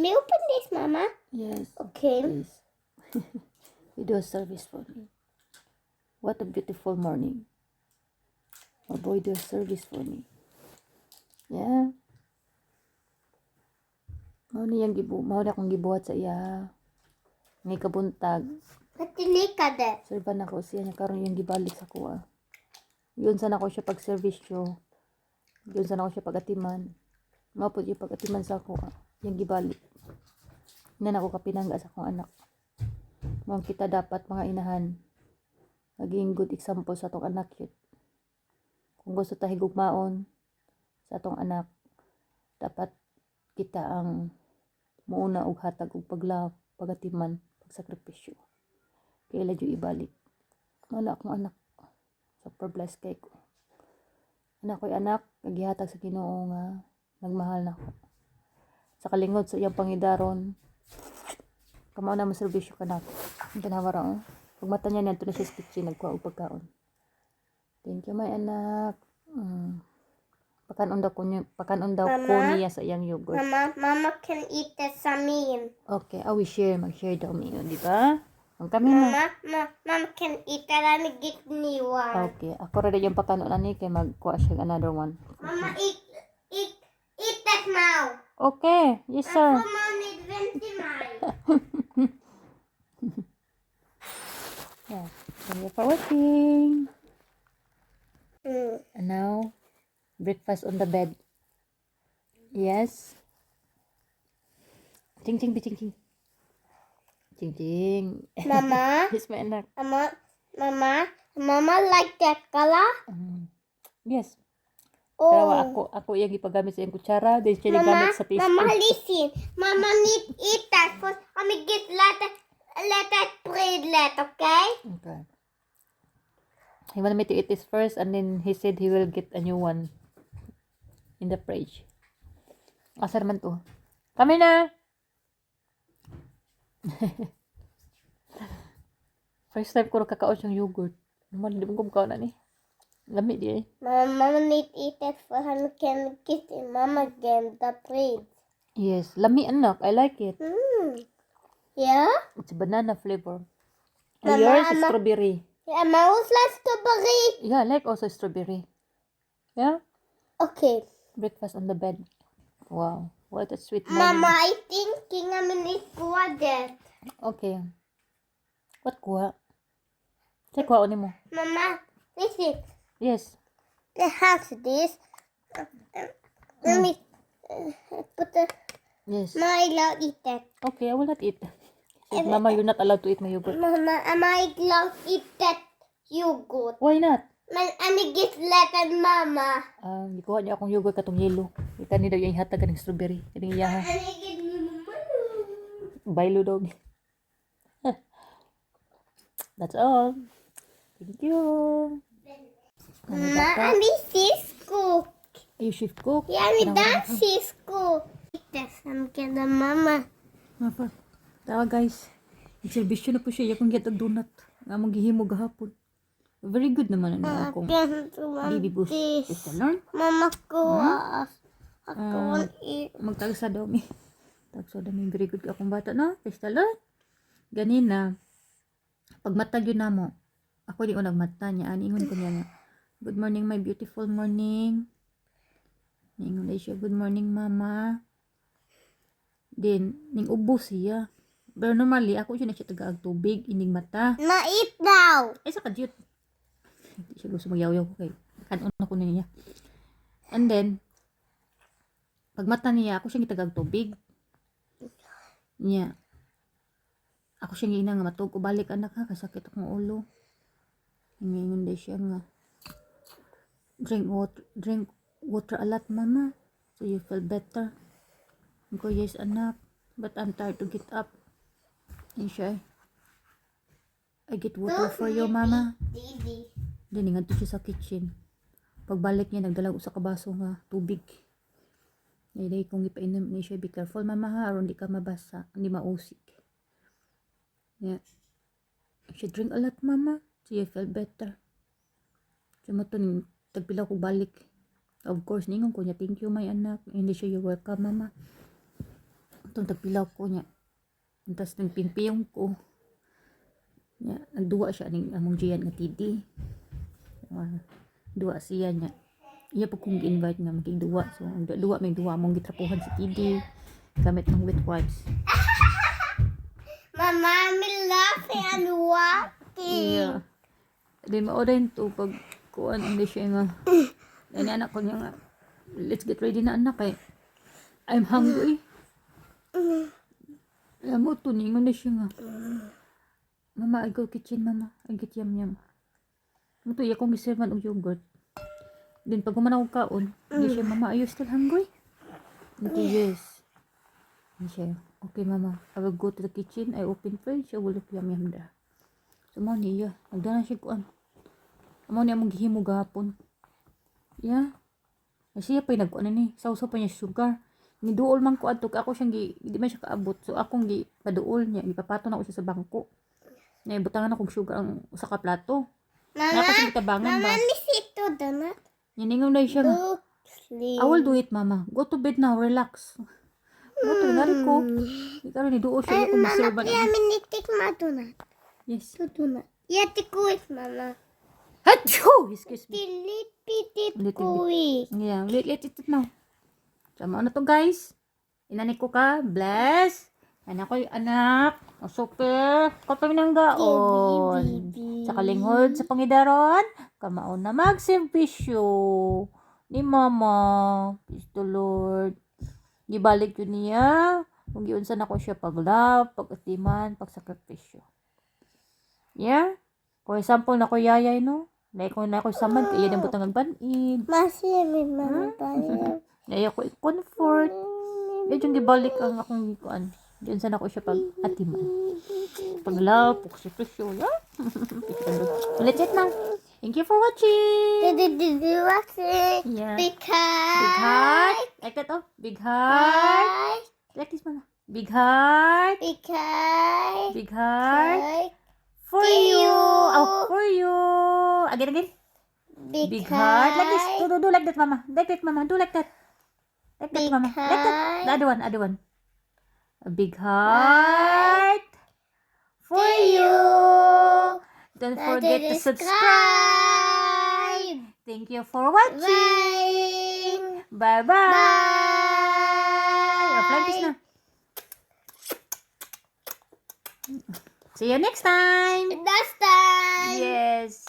May open this, Mama? Yes. Okay. Please. You do a service for me. What a beautiful morning. My boy do a service for me. Yeah. Mao na akong gibuhat sa iya. Ngay kabuntag. Patinika that. Serban ako siya niya karon yung gibalik sa kuha. Yun sana ko siya pag-servisyo. Yun sana ko siya pag-atiman. Mapod yung pag-atiman sa kuha. Yung gibalik. Nan ako kapinangga sa akong anak. Mao kita dapat mga inahan. Maging good example sa atong anak yun. Kung gusto tayo higugmaon sa atong anak, dapat kita ang muuna og hatag og paglap, pagatiman, pagsakripisyo. Kaya ladyo ibalik. Wala akong anak. Super blessed kay ko. Anak ko'y anak, nagihatag sa Ginoo nga nagmahal na ko. Sa kalingod sa iyang pangidaron, kamao na maserbisyo ka na ko. Ang tinawara ko. Pag mata niya nanto na siya sa kitchen, nagkuha og pagkaon. Thank you, my anak. Pakanon daw ko niya sa iyang yogurt. Mama can eat the samin. Okay, we share. Mag-share daw niyo, di ba? Ang kami na. Mama can eat that and get me one. Okay, ako rin yung pakanon ani kay magkuha siya another one. Mama, eat that now. Okay, yes sir. Mama need 20 miles. Yeah, thank you for watching. And now, breakfast on the bed. Yes. Ching ching ching ching. Ching ching. Mama, Yes, my anak. Mama like that color? Yes. Pero Oh. ako yung ipagamit sa iyang kutsara, then siya gamit sa teaspoon. Mama, listen. Mama need eat that first. I'm gonna get let that bread, okay? Okay. He wanted me to eat this first, and then he said he will get a new one in the fridge. Asar man to. Kami na! First time ko kakaon yung yogurt. Naman, di mo ko na ni. Lamig di eh. Mama need eat that first. I can get it. Mama get the bread. Yes, lami anak. I like it. Yeah? It's a banana flavor. Mama, Yours is strawberry. Yeah, Mama likes strawberry. Yeah, I like also strawberry. Yeah? Okay. Breakfast on the bed. Wow. What a sweet morning. Mama, I thinking I'm gonna go that. Okay. What kuha? Say kuha ni mo. Mama, listen. Yes. The house this. Let me put the. Yes. Mama, I love eat that. Okay, I will not eat. Said, Mama, you're not allowed to eat my yogurt. Mama, I love eat that yogurt. Why not? Man, I'm gonna get let Mama. Gikuha niya akong yogurt katong yellow. Ika ni daw yung hatag kaning strawberry. Kaning iyaha. I'm gonna get Mama. Bailo dog. That's all. Thank you. Mama, I'm this cook. Are you shift cook? Yeah, I'm this cook. Eat this. I'm gonna Mama. Mapa. Tawa guys. Servisyo na po siya. Yakong getag donut. Nga mong gihimo gahapon. Very good naman ang akong baby boost. Is to learn. Mama, go. Ako want eat. Magtagsa daw mi. Tagsa daw mi. Very good ka akong bata no? Is to learn. Ganina. Pag matag yun na mo. Ako di ko nagmata niya. Aningon ko niya nga. Good morning my beautiful morning. Ningon na siya. Good morning mama. Then, ning ubo siya. Pero normally, ako siya na siya taga tubig, ining mata. Ma, eat now. Ay, sa kadyot. Hindi siya gusto magyaw-yaw ko kay. Kanon ako na niya. And then, pag mata niya, ako siya taga tubig. Niya. Ako siya nga nga matug. Balik anak ha, kasakit akong ulo. Ngayon din siya nga. Drink water a lot mama. So you feel better. Ko yes anak. But I'm tired to get up. And siya, I get water for you, mama. Didi. Then, ingat siya sa kitchen. Pagbalik niya, nagdala ko sa kabaso nga tubig. Dahil kung ipainom niya siya, be careful, mama ha, aron di ka mabasa, hindi mausik. Yeah. You should drink a lot, mama, so you feel better. So, mo to, tagpila ko balik. Of course, ningon ko niya, thank you, my anak. Hindi siya, you're welcome, mama. Itong tagpilaw ko niya. Tapos ng pimpiyong ko. Nya, nagduwa siya ning among giyan nga tidi. Duwa siya niya. Iya po kong invite nga magigduwa. So, ang duwa may duwa mong gitrapuhan si tidi. Gamit ng wet wipes. Mama, I'm laughing and walking. Yeah. Di ma-order to pag kuan hindi siya nga. Yan anak ko niya nga. Let's get ready na anak eh. I'm hungry. Alam mo, tuningon na siya nga. Mama, I go kitchen, mama. I get yum. Ito, iya kong giservan og yogurt. Then, pag kumanaw kaon, hindi siya, mama, are you still hungry? Okay, yes. Hindi siya, okay, mama. I will go to the kitchen. I open fridge. I will look yum there. So, mo niya. Nagdana siya kuan. Mo niya mong gihimo gahapon. Yeah. Siya pa yung nagkuan ni. Sausaw pa niya sugar. Niduol man ko adto. Ako siyang di man siya kaabot. So, akong paduol niya. Ipapato na ko siya sa bangko. Naibutangan akong sugar ang usa ka plato. Mama, Napasang itabangan ba? Mama, nisito donut. Yaningon na siya nga. Look, sleep. I will do it, mama. Go to bed now. Relax. Go to nari ko. Ikaw ni duo siya yung Mama, maserban. kaya minitik ma donut. Yes. To donut. Yeti kuis, mama. Achoo! Excuse me. Pilit pitit Little bit. kuis. Yeah, let it now. Sama na to, guys. Inanik ko ka. Bless. Anak ko yung anak. O super. Kapag nang gaon. Sa kalinghod sa Pangidaron. Kamaon na magservisyo. Ni mama. Praise the Lord. Gibalik yun niya. Kung giunsan ako siya pag-love, pag-atiman, pag-sakripisyo. Yeah? For example, na ko yayay, no? Like kung na ako samad, kaya yung butang agbanid. Masimi, mama, pala. Kaya ko i-comfort. Kaya yung gibalik ang akong ikuan. Diyan sana ko siya pag-atiman. Pag-love, pag-sakripisyo. Yeah? Let's it now. Thank you for watching. Did you watch it? Yeah. Big Big heart. Like that, oh. Big heart. Like this, mama. Big heart. Big heart. Big heart. Big For you. you. Oh, for you. Again. Big heart. Like this. Do like that, mama. Like that, mama. Do like that. Like that, Big mama. Like that. heart. The other one. A big heart. For you. Don't forget to subscribe. Thank you for watching. Bye. Bye-bye. Like this na. See you next time. Last time. Yes.